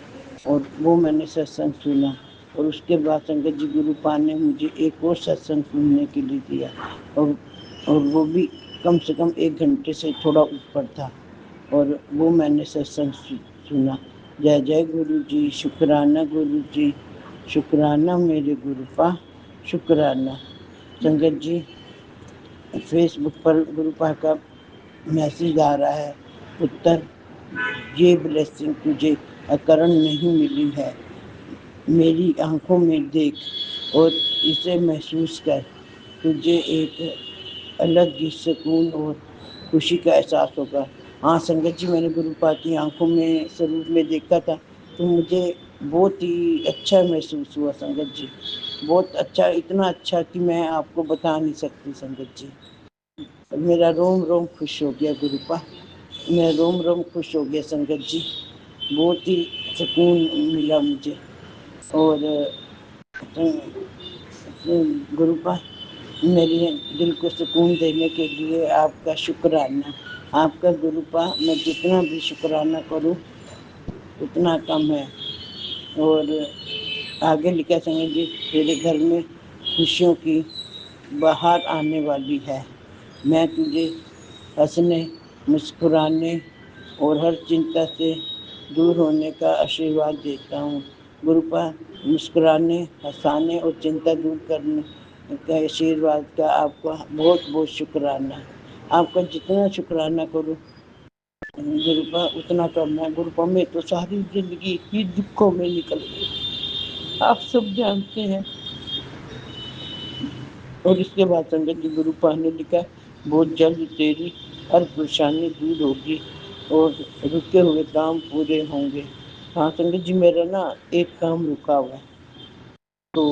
और वो मैंने सत्संग सुना। और उसके बाद संगत जी गुरु पा ने मुझे एक और सत्संग सुनने के लिए दिया, और वो भी कम से कम 1 घंटे से थोड़ा ऊपर था, और वो मैंने सत्संग सुना। जय जय गुरु जी, शुक्राना गुरु जी, शुक्राना मेरे गुरु पा शुक्राना। संगत जी, फेसबुक पर गुरु पा का मैसेज आ रहा है, उत्तर, ये ब्लेसिंग तुझे अकरण नहीं मिली है, मेरी आंखों में देख और इसे महसूस कर, तुझे एक अलग ही सुकून और खुशी का एहसास होगा। हाँ संगत जी, मैंने गुरु पा की आंखों में स्वरूप में देखा था तो मुझे बहुत ही अच्छा महसूस हुआ संगत जी, बहुत अच्छा, इतना अच्छा कि मैं आपको बता नहीं सकती संगत जी। मेरा रोम रोम खुश हो गया गुरु पा, मैं रोम रोम खुश हो गया संगत जी, बहुत ही सुकून मिला मुझे। और गुरु पा, मेरे दिल को सुकून देने के लिए आपका शुक्राना। आपका गुरु पा, मैं जितना भी शुक्राना करूं उतना कम है। और आगे लिखा संगत जी, तेरे घर में खुशियों की बहार आने वाली है, मैं तुझे हंसने, मुस्कुराने और हर चिंता से दूर होने का आशीर्वाद देता हूँ। गुरुपा, मुस्कुराने, हंसाने और चिंता दूर करने का आशीर्वाद का आपका बहुत बहुत शुक्राना। आपका जितना शुक्राना करूँ गुरुपा उतना कम है। गुरुपा में तो सारी जिंदगी ही दुखों में निकल गई, आप सब जानते हैं। और इसके बाद संगत जी गुरुपा ने लिखा, बहुत जल्द तेरी हर परेशानी दूर होगी और रुके हुए काम पूरे होंगे। हाँ संगत जी, मेरा ना एक काम रुका हुआ है, तो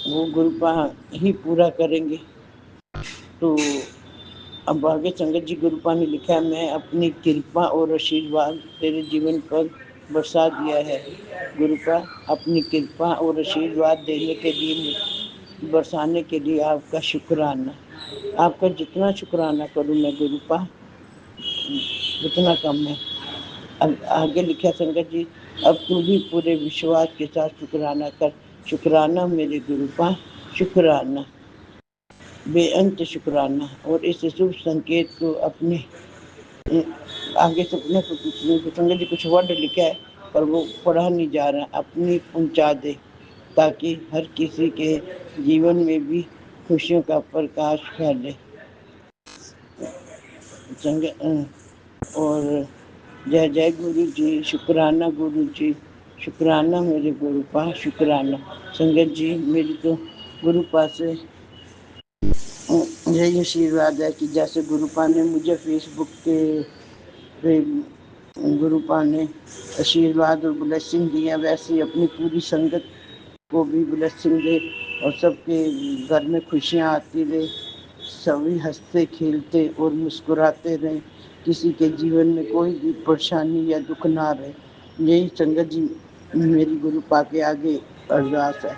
वो गुरुपा ही पूरा करेंगे। तो अब आगे संगत जी गुरुपा ने लिखा है, मैं अपनी कृपा और आशीर्वाद तेरे जीवन पर बरसा दिया है। गुरुपा, अपनी कृपा और आशीर्वाद देने के लिए, बरसाने के लिए आपका शुक्राना। आपका जितना शुक्राना करूँ मैं गुरुपा उतना कम है। अब आगे लिखा संगत जी, अब तू भी पूरे विश्वास के साथ शुक्राना कर। शुक्राना मेरे गुरुपा, शुक्राना, बेअंत शुक्राना। और इस शुभ संकेत को अपने आगे सपने संगत जी कुछ वर्ड लिखा है पर वो पढ़ा नहीं जा रहा, अपनी पहुंचा दे ताकि हर किसी के जीवन में भी खुशियों का प्रकाश फैले। और जय जय गुरु जी, शुक्राना गुरु जी, शुक्राना मेरे गुरुपा, शुक्राना। संगत जी मेरी तो गुरुपा से यही आशीर्वाद है कि जैसे गुरुपा ने मुझे फेसबुक पे गुरुपा ने आशीर्वाद और ब्लेसिंग दिया, वैसे ही अपनी पूरी संगत को भी ब्लेसिंग दे और सबके घर में खुशियाँ आती रहे, सभी हंसते खेलते और मुस्कुराते रहें, किसी के जीवन में कोई भी परेशानी या दुख ना रहे। यही संगत जी मेरी गुरुपा के आगे अरदास है।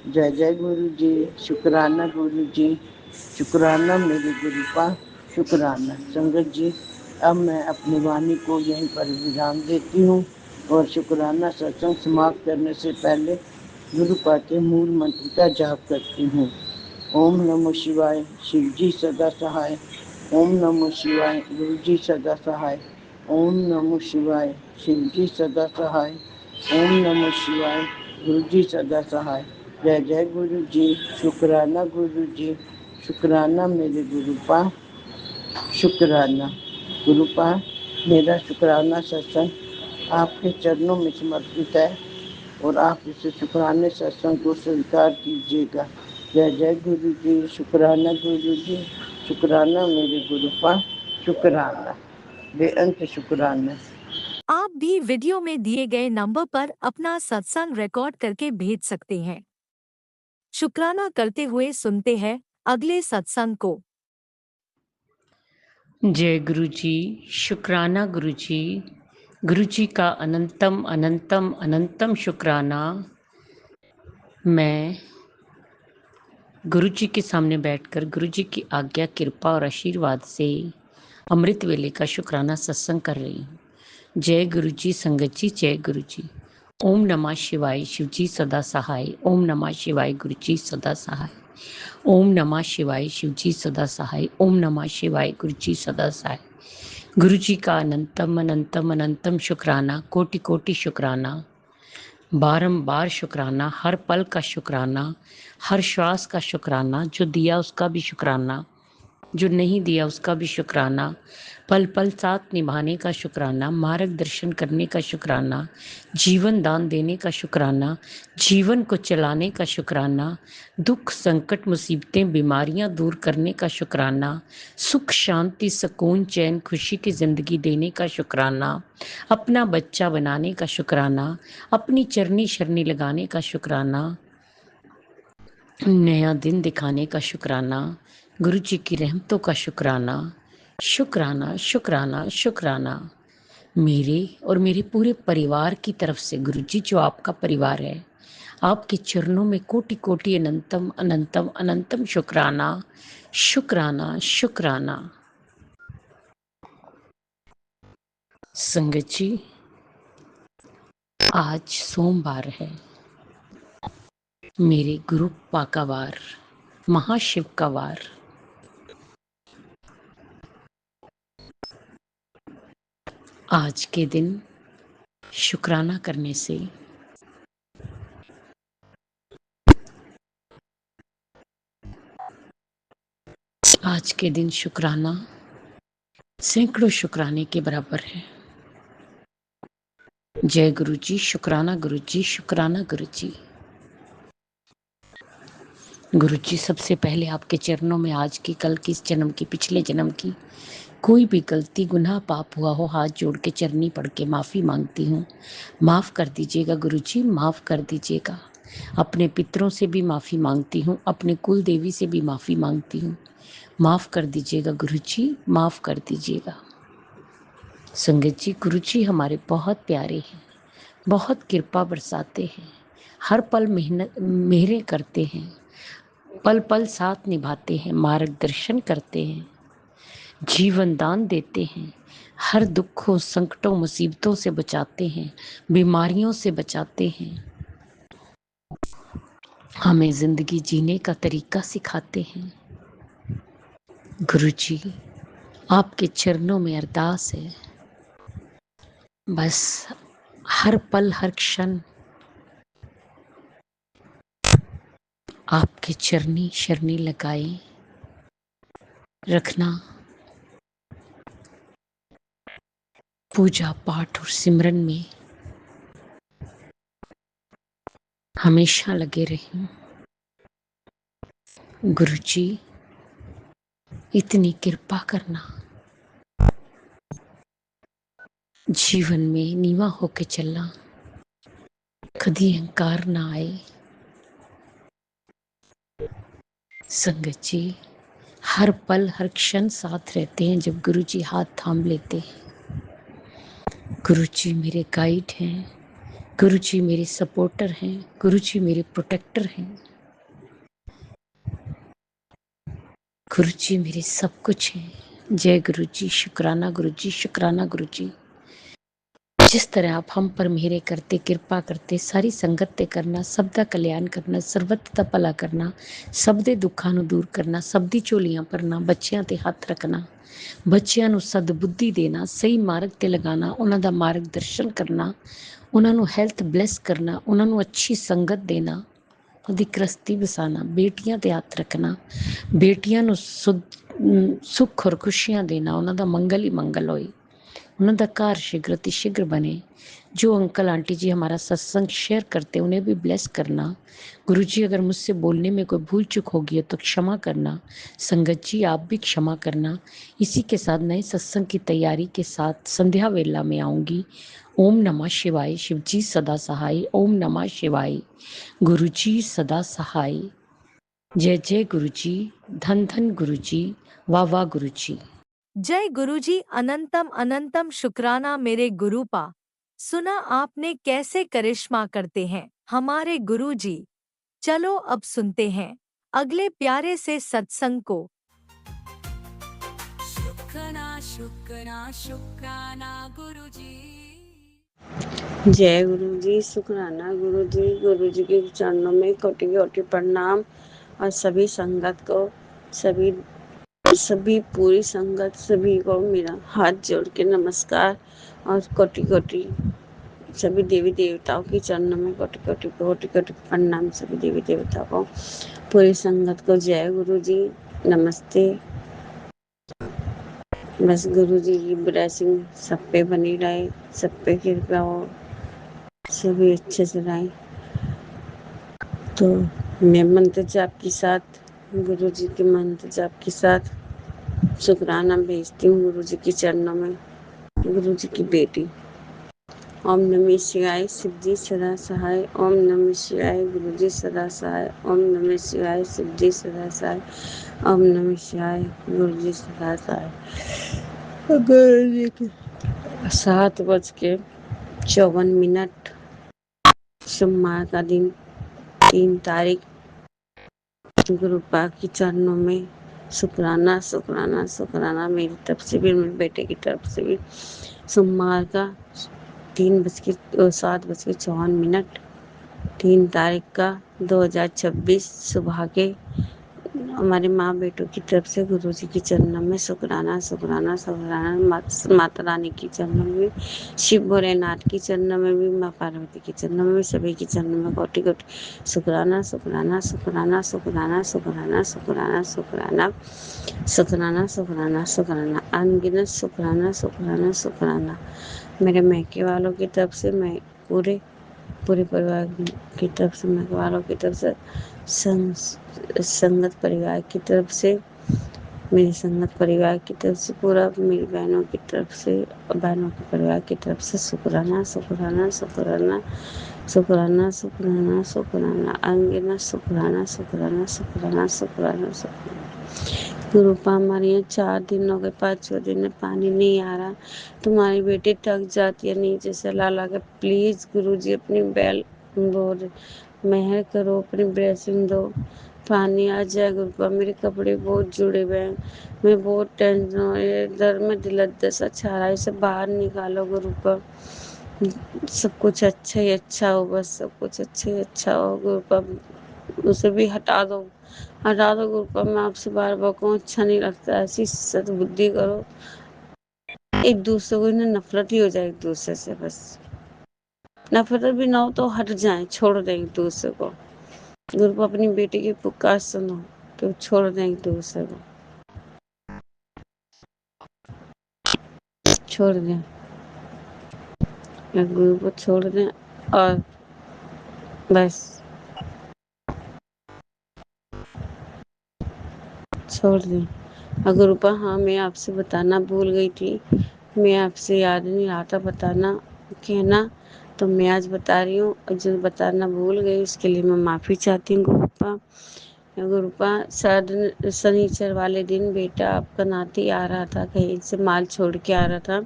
जय जय गुरु जी, शुक्राना गुरु जी, शुक्राना मेरे गुरुपा, शुक्राना। संगत जी अब मैं अपनी वाणी को यहीं पर विराम देती हूँ और शुक्राना सत्संग समाप्त करने से पहले गुरुपा के मूल मंत्र का जाप करती हूँ। ओम नमः शिवाय, शिव जी सदा सहाय। ओम नमः शिवाय, गुरु जी सदा सहाय। ओम नमः शिवाय, शिव जी सदा सहाय। ओम नमः शिवाय, गुरु जी सदा सहाय। जय जय गुरु जी, शुक्राना गुरु जी, शुक्राना मेरे गुरुपा, शुक्राना। गुरुपा, मेरा शुक्राना सत्संग आपके चरणों में समर्पित है और आप इस शुक्राने सत्संग को स्वीकार कीजिएगा। जय जय गुरु जी, शुक्राना गुरु जी, शुक्राना मेरे गुरुपा, शुक्राना, बेअंत शुक्राना। आप भी वीडियो में दिए गए नंबर पर अपना सत्संग रिकॉर्ड करके भेज सकते हैं। शुक्राना करते हुए सुनते हैं अगले सत्संग को। जय गुरु जी, शुक्राना गुरु जी। गुरु जी का अनंतम अनंतम अनंतम शुक्राना। मैं गुरु जी के सामने बैठकर गुरु जी की आज्ञा, कृपा और आशीर्वाद से अमृत वेले का शुक्राना सत्संग कर रही हूँ। जय गुरु जी, संगत जी, जय गुरु जी। ओम नमः शिवाय, शिव जी सदा सहाय। ओम नमः शिवाय, गुरु जी सदा सहाय। ओम नमः शिवाय, शिव जी सदा सहाय। ओम नमः शिवाय, गुरु जी सदा सहाय। गुरु जी का अनंतम अनंतम अनंतम शुक्राना, कोटि कोटि शुक्राना, बारंबार शुक्राना, हर पल का शुक्राना, हर श्वास का शुक्राना, जो दिया उसका भी शुक्राना, जो नहीं दिया उसका भी शुक्राना, पल पल साथ निभाने का शुक्राना, मार्गदर्शन करने का शुक्राना, जीवन दान देने का शुक्राना, जीवन को चलाने का शुक्राना, दुख संकट मुसीबतें बीमारियां दूर करने का शुक्राना, सुख शांति सुकून चैन खुशी की ज़िंदगी देने का शुक्राना, अपना बच्चा बनाने का शुक्राना, अपनी चरनी शरनी लगाने का शुक्राना, नया दिन दिखाने का शुक्राना, गुरु जी की रहमतों का शुक्राना, शुक्राना शुक्राना शुक्राना। मेरे और मेरे पूरे परिवार की तरफ से गुरु जी, जो आपका परिवार है, आपके चरणों में कोटि कोटि अनंतम अनंतम अनंतम शुक्राना शुक्राना शुक्राना। संगत जी, आज सोमवार है, मेरे गुरु पा का वार, महाशिव का वार। आज के दिन शुक्राना करने से आज के दिन शुक्राना सैकड़ों शुक्राने के बराबर है। जय गुरु जी, शुक्राना गुरु जी, शुक्राना गुरु जी। गुरु जी, सबसे पहले आपके चरणों में आज की, कल की, इस जन्म की, पिछले जन्म की कोई भी गलती गुनाह पाप हुआ हो, हाथ जोड़ के चरनी पढ़ के माफ़ी मांगती हूँ। माफ़ कर दीजिएगा गुरु जी, माफ़ कर दीजिएगा। अपने पितरों से भी माफ़ी मांगती हूँ, अपने कुल देवी से भी माफ़ी मांगती हूँ। माफ़ कर दीजिएगा गुरु जी, माफ़ कर दीजिएगा। संगत जी, गुरु जी हमारे बहुत प्यारे हैं, बहुत कृपा बरसाते हैं, हर पल मेहनत मेहरे करते हैं, पल पल साथ निभाते हैं, मार्गदर्शन करते हैं, जीवन दान देते हैं, हर दुखों संकटों मुसीबतों से बचाते हैं, बीमारियों से बचाते हैं, हमें जिंदगी जीने का तरीका सिखाते हैं। गुरु जी, आपके चरणों में अरदास है, बस हर पल हर क्षण आपके चरनी शरणी लगाए रखना। पूजा पाठ और सिमरन में हमेशा लगे रहें। गुरु जी, इतनी कृपा करना, जीवन में नीवा होके चलना, कभी अहंकार ना आए। संगत जी, हर पल हर क्षण साथ रहते हैं जब गुरु जी हाथ थाम लेते हैं। गुरु जी मेरे गाइड हैं, गुरु जी मेरे सपोर्टर हैं, गुरु जी मेरे प्रोटेक्टर हैं, गुरु जी मेरे सब कुछ हैं। जय गुरु जी, शुक्राना गुरु जी, शुक्राना गुरु जी। जिस तरह आप हम पर मेहरे करते, कृपा करते, सारी संगत ते करना, सबदा कल्याण करना, ਸਰਬੱਤ ਦਾ ਭਲਾ ਕਰਨਾ, ਸਭ ਦੇ ਦੁੱਖਾਂ ਨੂੰ ਦੂਰ ਕਰਨਾ, ਸਭ ਦੀ ਝੋਲੀਆਂ ਭਰਨਾ, ਬੱਚਿਆਂ ਤੇ ਹੱਥ ਰੱਖਣਾ, ਬੱਚਿਆਂ ਨੂੰ ਸਦਬੁੱਧੀ ਦੇਣਾ, ਸਹੀ ਮਾਰਗ ਤੇ ਲਗਾਣਾ, ਉਹਨਾਂ ਦਾ ਮਾਰਗਦਰਸ਼ਨ ਕਰਨਾ, ਉਹਨਾਂ ਨੂੰ ਹੈਲਥ ਬਲੈਸ ਕਰਨਾ, ਉਹਨਾਂ ਨੂੰ ਅੱਛੀ ਸੰਗਤ ਦੇਣਾ, ਉਹਦੀ ਗ੍ਰਸਤੀ ਵਸਾਣਾ, ਬੇਟੀਆਂ ਤੇ ਹੱਥ ਰੱਖਣਾ, ਬੇਟੀਆਂ ਨੂੰ ਸੁੱਖ ਔਰ ਖੁਸ਼ੀਆਂ ਦੇਣਾ, ਉਹਨਾਂ ਦਾ ਮੰਗਲ ਹੀ ਮੰਗਲ ਹੋਏ, उन्होंने का कार शीघ्र अतिशीघ्र बने। जो अंकल आंटी जी हमारा सत्संग शेयर करते हैं उन्हें भी ब्लेस करना। गुरु जी, अगर मुझसे बोलने में कोई भूल चूक होगी है तो क्षमा करना। संगत जी, आप भी क्षमा करना। इसी के साथ नए सत्संग की तैयारी के साथ संध्या वेला में आऊँगी। ओम नमः शिवाय। शिव जी सदा सहाय। ओम नमः शिवाय। गुरु जी सदा सहाय। जय जय गुरु जी, धन धन गुरु जी, वाह वाह गुरु जी। जय गुरुजी, अनंतम अनंतम शुक्राना मेरे गुरुपा। सुना आपने कैसे करिश्मा करते हैं हमारे गुरुजी। चलो अब सुनते हैं अगले प्यारे से सत्संग को। शुक्राना शुक्राना शुक्राना गुरुजी। जय गुरु जी, शुक्राना गुरु जी। गुरु जी के चरणों में कोटि कोटि प्रणाम और सभी संगत को, सभी पूरी संगत, सभी को मेरा हाथ जोड़ के नमस्कार और कोटि कोटि सभी देवी देवताओं के चरणों में कोटि कोटि कोटि कोटि प्रणाम। सभी देवी देवताओं को, पूरी संगत को जय गुरु जी, नमस्ते। बस गुरु जी की ब्लेसिंग सब पे बनी रहे, सब पे कृपा हो, सभी अच्छे से रहे। तो मैं मंत्र जाप के साथ, गुरु जी के मंत्र जाप के साथ शुक्राना भेजती हूँ गुरु जी के चरणों में। गुरु जी की बेटी। ओम नमः शिवाय। शिव जी सदा सहाय। ओम नमः शिवाय। गुरु जी सदा सहाय। ओम नमः शिवाय। शिव जी सदा सहाय। ओम नमः शिवाय। गुरु जी सदा सहाय। गुरु जी के 7:54 सोमवार का दिन, 3 तारीख। गुरु पाक के चरणों में शुक्राना शुक्राना शुक्राना मेरी तरफ से भी, मेरे बेटे की तरफ से भी। सोमवार का 7:54 3 तारीख का 2026 सुबह के हमारे माँ बेटों की तरफ से गुरु जी के चरणों में शुक्राना शुक्राना शुक्राना। माता रानी के चरणों में भी, शिव भोलेनाथ के चरणों में भी, माँ पार्वती के चरणों में भी, सभी के चरणों में कोटि कोटि शुक्राना शुक्राना शुक्राना शुक्राना शुक्राना शुक्राना शुक्राना शुक्राना शुक्राना शुक्राना अनगिनत शुक्राना शुक्राना शुक्राना। मेरे मैके वालों की तरफ से, मैं पूरे पूरे परिवार की तरफ से, मैके वालों की तरफ से, संगत परिवार की तरफ से, मेरी संगत परिवार की तरफ से, पूरा मेरी बहनों की तरफ से, बहनों के परिवार की तरफ से शुक्राना शुक्राना शुक्राना शुक्राना शुक्राना शुक्राना अनगिनत शुक्राना शुक्राना शुक्राना शुक्राना शुक्राना। गुरुपा हमारे यहाँ 4 दिन हो गए, 5वें दिन में पानी नहीं आ रहा। तुम्हारी बेटी थक जाती है नीचे से ला ला के। प्लीज़ गुरुजी अपनी बेल बोल मेहर करो, अपनी ब्लेसिंग दो, पानी आ जाए गुरुपा। मेरे कपड़े बहुत जुड़े हुए हैं, मैं बहुत टेंशन हो रही है, दर में दिलत सा छा रहा है, इसे बाहर निकालो गुरुपा। सब कुछ अच्छा ही अच्छा हो, बस सब कुछ अच्छा ही अच्छा हो गुरुपा। उसे भी हटा दो गुरुपा। मैं आपसे बार बार कहूँ, अच्छा नहीं लगता। ऐसी सद्बुद्धि करो, एक दूसरे को इन्हें नफरत ही हो जाए, एक दूसरे से बस नफरत भी ना हो तो हट जाए, छोड़ दें एक दूसरे को। गुरुपा अपनी बेटी की पुकार सुनो तो छोड़ दें एक दूसरे को, छोड़ दें एक गुरु को, छोड़ दें और बस छोड़ दें। अगर रूपा, हाँ मैं आपसे बताना भूल गई थी, मैं आपसे याद नहीं रहा था बताना, कहना, तो मैं आज बता रही हूँ। और जो बताना भूल गई उसके लिए मैं माफ़ी चाहती हूँ गुरुपा। गुरुपा, शनिचर वाले दिन बेटा आपका नाती आ रहा था, कहीं से माल छोड़ के आ रहा था।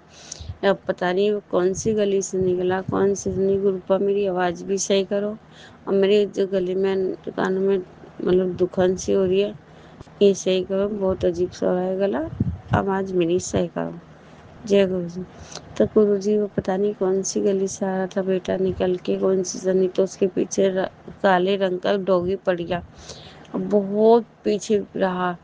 अब पता नहीं वो कौन सी गली से निकला, कौन सी नहीं। गुरुपा मेरी आवाज़ भी सही करो, और मेरे जो गले में, कानों में मतलब दुखन सी हो रही है, ये सही करो। बहुत अजीब सा हो रहा है गला, आवाज़ मेरी सही करो। जय गुरु जी। तो गुरु जी वो पता नहीं कौन सी गली से आ रहा था बेटा निकल के, कौन सी जनी, तो उसके पीछे काले रंग का डॉगी पड़ गया, बहुत पीछे रहा,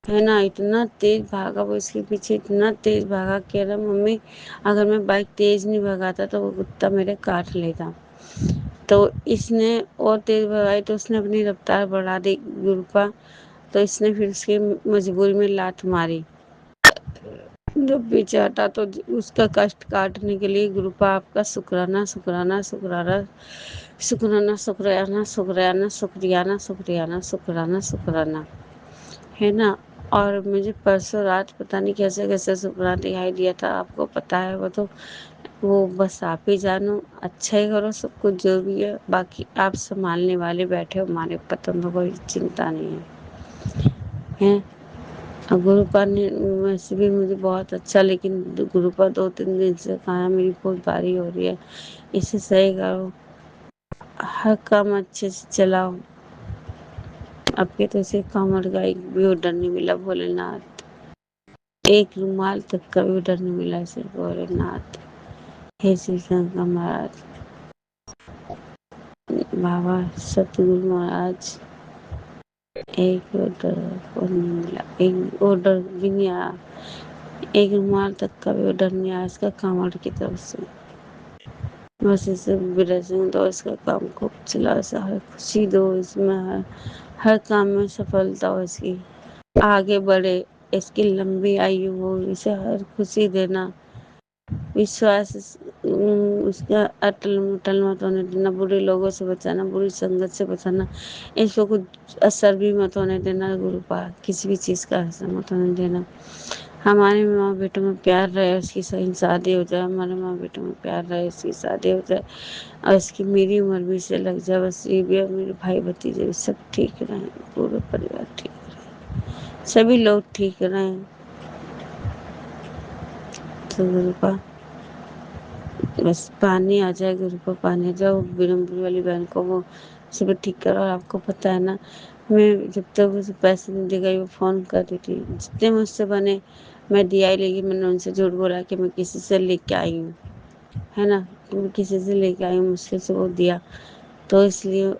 है ना। इतना तेज भागा वो इसके पीछे, इतना तेज भागा, कह रहा मम्मी अगर मैं बाइक तेज नहीं भगाता तो वो कुत्ता मेरे काट लेता। तो इसने और तेज भगाई तो उसने अपनी रफ्तार बढ़ा दी गुरुपा। तो इसने फिर उसकी मजबूरी में लात मारी, जब पीछे हटा तो उसका कष्ट काटने के लिए गुरुपा आपका शुक्राना शुक्राना शुक्राना शुक्राना शुक्राना शुक्राना शुक्रियाना शुक्रियाना शुक्राना शुक्राना, है ना। और मुझे परसों रात पता नहीं कैसे कैसे सपना दिखाई दिया था, आपको पता है वो तो, वो बस आप ही जानो। अच्छा ही करो सब कुछ जो भी है, बाकी आप संभालने वाले बैठे हो हमारे ऊपर, तो हमें कोई चिंता नहीं है। और गुरुपा ने वैसे भी मुझे बहुत अच्छा, लेकिन गुरुपा 2-3 दिन से कहा मेरी बहुत भारी हो रही है, इसे सही करो, हर काम अच्छे से चलाओ। आपके तो इसे कमर का एक भी ऑर्डर नहीं मिला भोलेनाथ, एक रुमाल तक का भी ऑर्डर नहीं मिला इसे भोलेनाथ। हे श्री शंकर महाराज, बाबा सतगुरु महाराज, एक ऑर्डर को नहीं मिला, एक ऑर्डर भी नहीं आया, एक रुमाल तक का भी ऑर्डर नहीं आया इसका कांवड़ की तरफ से। बस इसे ब्लेसिंग दो, इसका काम खूब चला, हर खुशी दो इसमें, हर काम में सफलता हो इसकी, आगे बढ़े, इसकी लंबी आयु हो, इसे हर खुशी देना, विश्वास उसका अटल मुटल मत होने देना, बुरे लोगों से बचाना, बुरी संगत से बचाना, इसको कुछ असर भी मत होने देना गुरुपा, किसी भी चीज़ का असर मत होने देना। हमारे माँ बेटों में प्यार रहे, उसकी सही शादी हो जाए, हमारे माँ बेटों में प्यार रहे, उसकी शादी हो जाए, और इसकी मेरी उम्र भी से लग जाए, बस ये भी, और मेरे भाई भतीजे भी सब ठीक रहें, पूरा परिवार ठीक रहे, सभी लोग ठीक रहें। तो गुरुपा बस पानी आ जाए, गुरुपा पानी आ जाए, वो बिरमपुर वाली बहन को वो सब ठीक करो। और आपको पता है ना, मैं जब तक उसे पैसे नहीं दे गई वो फ़ोन कर रही थी, जितने मुझसे बने मैं दिया ही, लेकिन मैंने उनसे झूठ बोला कि मैं किसी से लेके आई हूँ, है ना, कि मैं किसी से लेके आई हूँ, मुश्किल से वो दिया। तो इसलिए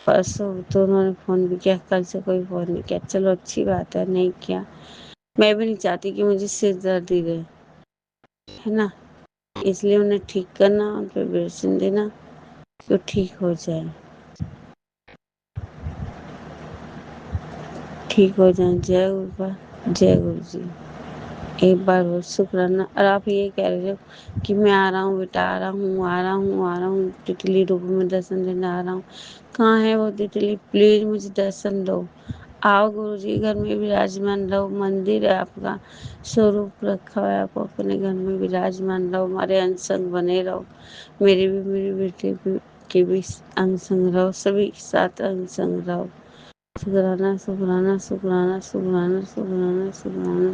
परसों तो उन्होंने फ़ोन भी किया, कल से कोई फ़ोन नहीं किया। चलो अच्छी बात है, नहीं किया। मैं भी नहीं चाहती कि मुझे सिरदर्दी रहे, है ना? इसलिए उन्हें ठीक करना, उन पे मेडिसिन देना कि वो ठीक हो जाए, ठीक हो जाए। जय गुरुपा, जय गुरु जी। एक बार और शुक्राना। और आप ये कह रहे हो कि मैं आ रहा हूँ बेटा, आ रहा हूँ, आ रहा हूँ, आ रहा हूँ, तितली रूप में दर्शन देने आ रहा हूँ। कहाँ है वो तितली? प्लीज़ मुझे दर्शन दो। आओ गुरुजी, घर में विराजमान रहो। मंदिर है आपका, स्वरूप रखा है, आप अपने घर में विराजमान रहो, हमारे अंग संग बने रहो। मेरे भी, मेरे बेटे भी के भी अंग संग रहो, सभी के साथ अंग संग रहो। शुक्राना, शुक्राना, शुक्राना, शुक्राना, शुक्राना, शुक्राना, शुक्राना,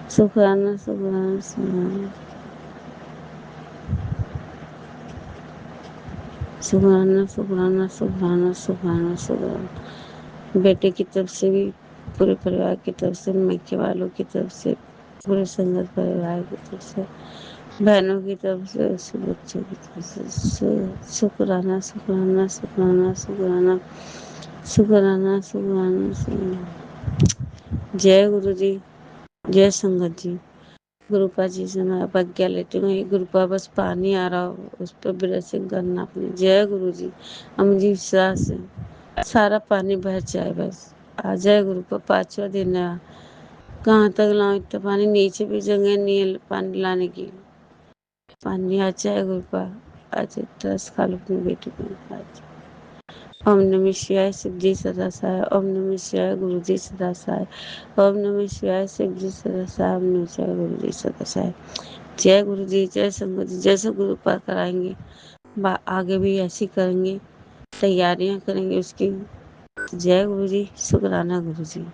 शुक्राना, शुक्राना, शुक्राना, शुक्राना, शुक्राना, शुक्राना, शुक्राना, शुक्राना। बेटे की तरफ से भी, पूरे परिवार की तरफ से, मैके वालों की तरफ से, पूरे संगत परिवार की तरफ से, बहनों की तरफ से, उसके बच्चों की तरफ से शुक्राना, शुक्राना, शुक्राना, शुक्राना, शुक्राना, शुक्राना, शुक्राना। जय गुरु जी, जय संगत जी। गुरुपा जी से मैं अब आज्ञा लेती हूँ। ये गुरुपा बस पानी आ रहा हो उस पर ब्रशिंग करना अपनी। जय गुरु जी। हम जी विश्वास है सारा पानी बह जाए बस। आ जाए गुरुपा, 5वां दिन है। कहाँ तक लाऊं इतना पानी? नीचे भी जगह नहीं है पानी लाने की। पानी आ जाए गुरुपा, आज तरस खा लो अपनी बेटी को। आज ओम नमः शिवाय, शिव जी सदा सहाय। ओम नमः शिवाय, गुरु जी सदा सहाय। ओम नमः शिवाय, शिव जी सदा सहाय। ओम नमः शिवाय, गुरु जी सदा सहाय। जय गुरु जी, जय संगत जी। जैसे गुरु पार कराएंगे आगे भी ऐसी करेंगे, तैयारियां करेंगे उसकी। जय गुरु जी, शुक्राना गुरु जी।